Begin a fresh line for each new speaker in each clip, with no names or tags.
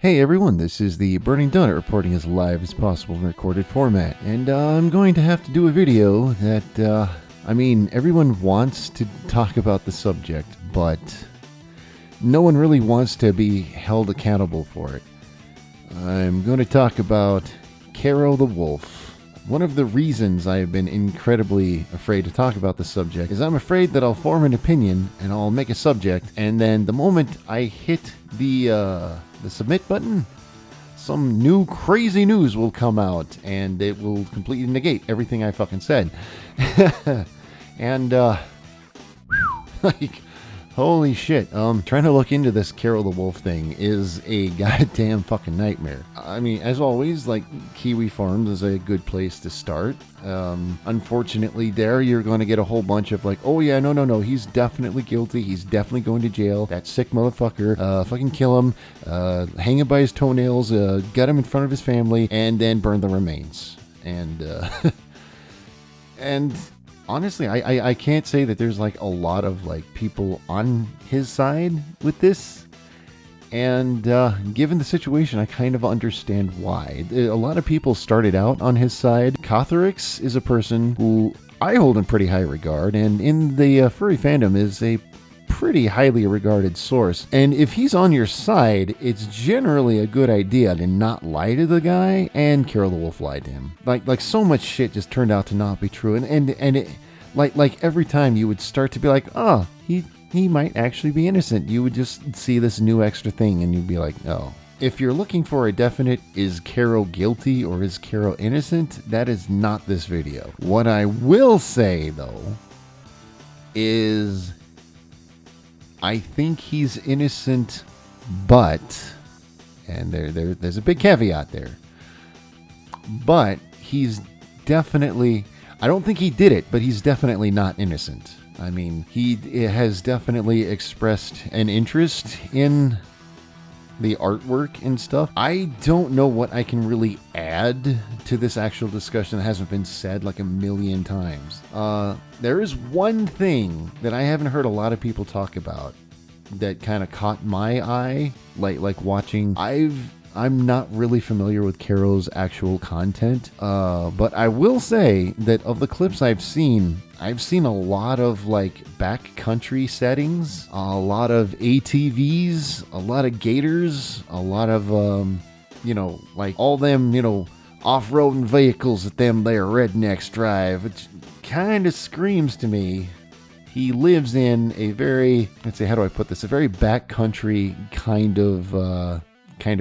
Hey everyone, this is the Burning Donut reporting as live as possible in recorded format, and I'm going to have to do a video that, everyone wants to talk about the subject, but no one really wants to be held accountable for it. I'm going to talk about Kero the Wolf. One of the reasons I have been incredibly afraid to talk about the subject is I'm afraid that I'll form an opinion and I'll make a subject, and then the moment I hit the submit button, some new crazy news will come out and it will completely negate everything I fucking said. And holy shit, trying to look into this Kero the Wolf thing is a goddamn fucking nightmare. I mean, as always, Kiwi Farms is a good place to start. Unfortunately there you're going to get a whole bunch of oh yeah, no, he's definitely guilty, he's definitely going to jail, that sick motherfucker, fucking kill him, hang him by his toenails, gut him in front of his family, and then burn the remains. And, and honestly, I can't say that there's a lot of people on his side with this. And given the situation, I kind of understand why. A lot of people started out on his side. Kotharix is a person who I hold in pretty high regard, and in the furry fandom is a pretty highly regarded source. And if he's on your side, it's generally a good idea to not lie to the guy, and Kero the Wolf lied to him. Like so much shit just turned out to not be true, and it, every time you would start to be he might actually be innocent, you would just see this new extra thing and you'd be like, oh. If you're looking for a definite, is Kero guilty or is Kero innocent, that is not this video. What I will say though is I think he's innocent, but, and there's a big caveat there, but he's definitely, I don't think he did it, but he's definitely not innocent. I mean, he has definitely expressed an interest in the artwork and stuff. I don't know what I can really add to this actual discussion that hasn't been said a million times. There is one thing that I haven't heard a lot of people talk about that kind of caught my eye, like watching. I'm not really familiar with Kero's actual content, but I will say that of the clips I've seen a lot of backcountry settings, a lot of ATVs, a lot of gators, a lot of all them off-roading vehicles that them there rednecks drive, which kind of screams to me he lives in a very, let's say, how do I put this, a very backcountry kind of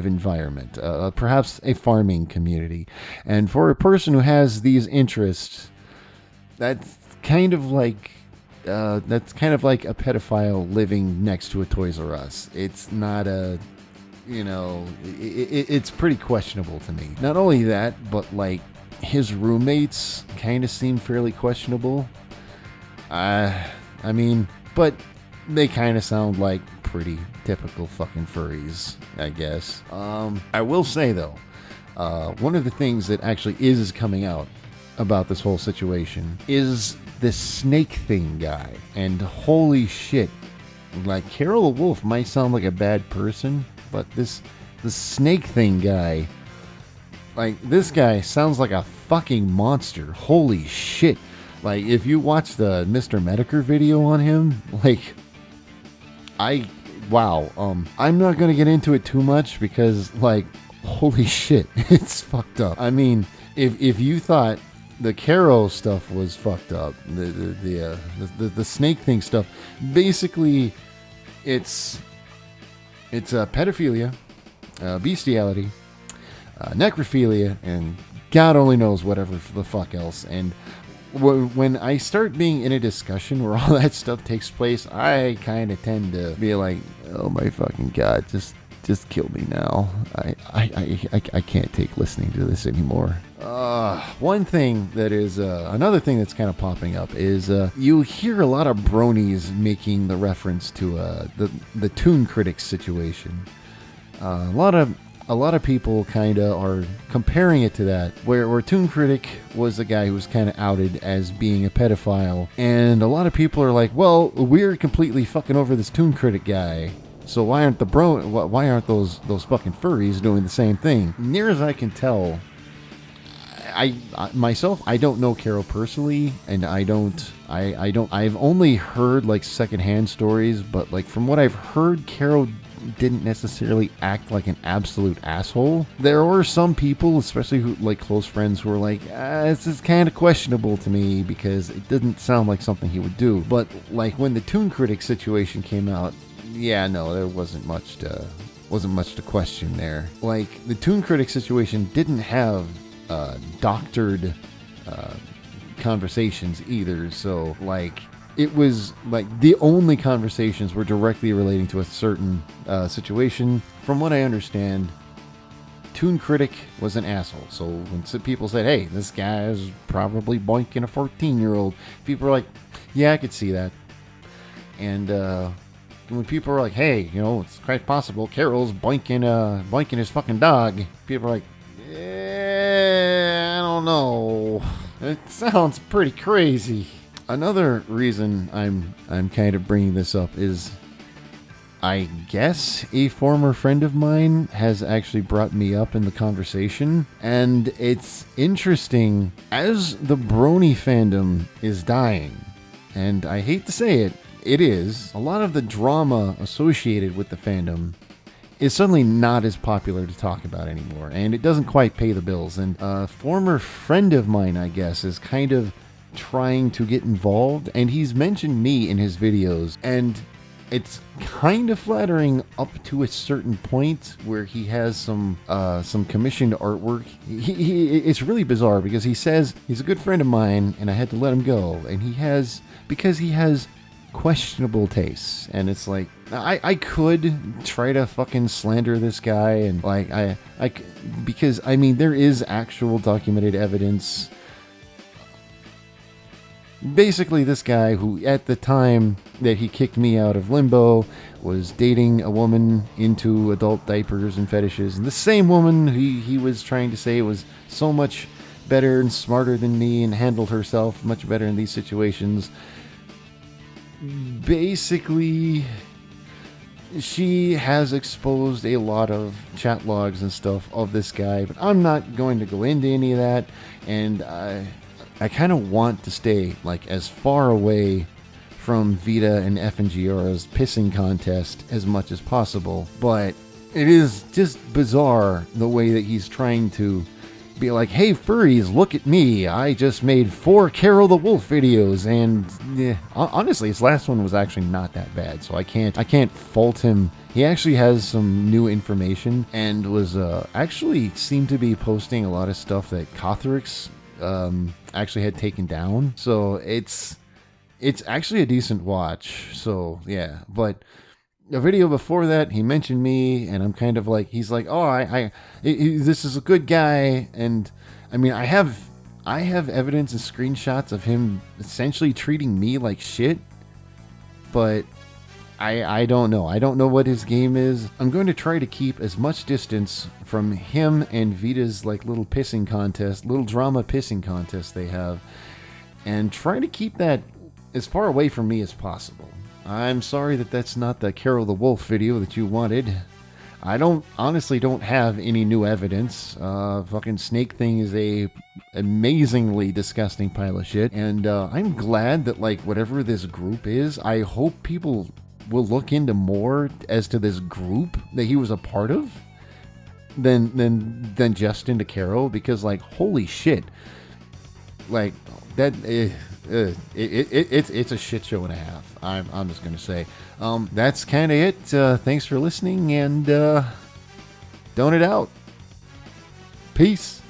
environment, perhaps a farming community. And for a person who has these interests, that's kind of like a pedophile living next to a Toys R Us. It's not a, it's pretty questionable to me. Not only that, but his roommates kind of seem fairly questionable. But they kind of sound like pretty typical fucking furries, I guess. I will say though, one of the things that actually is coming out about this whole situation is this snake thing guy. And holy shit, Kero the Wolf might sound like a bad person, but the snake thing guy, this guy sounds like a fucking monster. Holy shit. If you watch the Mr. Medicare video on him, wow. I'm not going to get into it too much because, holy shit, it's fucked up. I mean, if you thought the Kero stuff was fucked up, the snake thing stuff, basically, it's pedophilia, bestiality, necrophilia, and God only knows whatever the fuck else. And when I start being in a discussion where all that stuff takes place, I kind of tend to be like, oh my fucking God, just kill me now. I can't take listening to this anymore. One thing that is, another thing that's kind of popping up is, you hear a lot of bronies making the reference to, the Toon Critics situation. A lot of people kind of are comparing it to that, where Toon Critic was a guy who was kind of outed as being a pedophile, and a lot of people are like, well, we're completely fucking over this Toon Critic guy, So why aren't why aren't those fucking furries doing the same thing? Near as I can tell, I myself, I don't know Kero personally, and I've only heard like secondhand stories, but like from what I've heard, Kero didn't necessarily act like an absolute asshole. There were some people, especially who like close friends, who were like, this is kind of questionable to me because it didn't sound like something he would do. But like when the Toon Critic situation came out, yeah, no, there wasn't much to question there. Like the Toon Critic situation didn't have doctored conversations either, so like it was like the only conversations were directly relating to a certain situation. From what I understand, Toon Critic was an asshole. So when people said, hey, this guy is probably boinking a 14-year-old, people were like, yeah, I could see that. And when people are like, hey, you know, it's quite possible Carol's boinking his fucking dog, people are like, I don't know. It sounds pretty crazy. Another reason I'm kind of bringing this up is, I guess a former friend of mine has actually brought me up in the conversation, and it's interesting as the brony fandom is dying, and I hate to say it, it is. A lot of the drama associated with the fandom is suddenly not as popular to talk about anymore, and it doesn't quite pay the bills. And a former friend of mine, I guess, is kind of trying to get involved, and he's mentioned me in his videos, and it's kind of flattering up to a certain point where he has some commissioned artwork. It's really bizarre because he says he's a good friend of mine and I had to let him go, and because he has questionable tastes. And it's like, I could try to fucking slander this guy, and like because I mean there is actual documented evidence. Basically, this guy, who at the time that he kicked me out of Limbo, was dating a woman into adult diapers and fetishes, and the same woman he was trying to say was so much better and smarter than me and handled herself much better in these situations. Basically, she has exposed a lot of chat logs and stuff of this guy, but I'm not going to go into any of that, and I kind of want to stay like as far away from Vita and FNGR's pissing contest as much as possible, but it is just bizarre the way that he's trying to be like, hey furries, look at me, I just made 4 Kero the Wolf videos, and yeah, honestly his last one was actually not that bad, so I can't fault him. He actually has some new information and was actually seemed to be posting a lot of stuff that Cothrix actually had taken down, so it's actually a decent watch. So yeah, but a video before that he mentioned me, and I'm kind of like, he's like, oh, this is a good guy, and I mean I have evidence and screenshots of him essentially treating me like shit, but I don't know what his game is. I'm going to try to keep as much distance from him and Vita's like little drama pissing contest they have, and try to keep that as far away from me as possible. I'm sorry that that's not the Kero the Wolf video that you wanted. I honestly don't have any new evidence. Fucking snake thing is a amazingly disgusting pile of shit, and I'm glad that like whatever this group is, I hope people will look into more as to this group that he was a part of than just into Kero, because like holy shit, like that it's a shit show and a half. I'm just gonna say that's kind of it. Thanks for listening, and don't it out. Peace.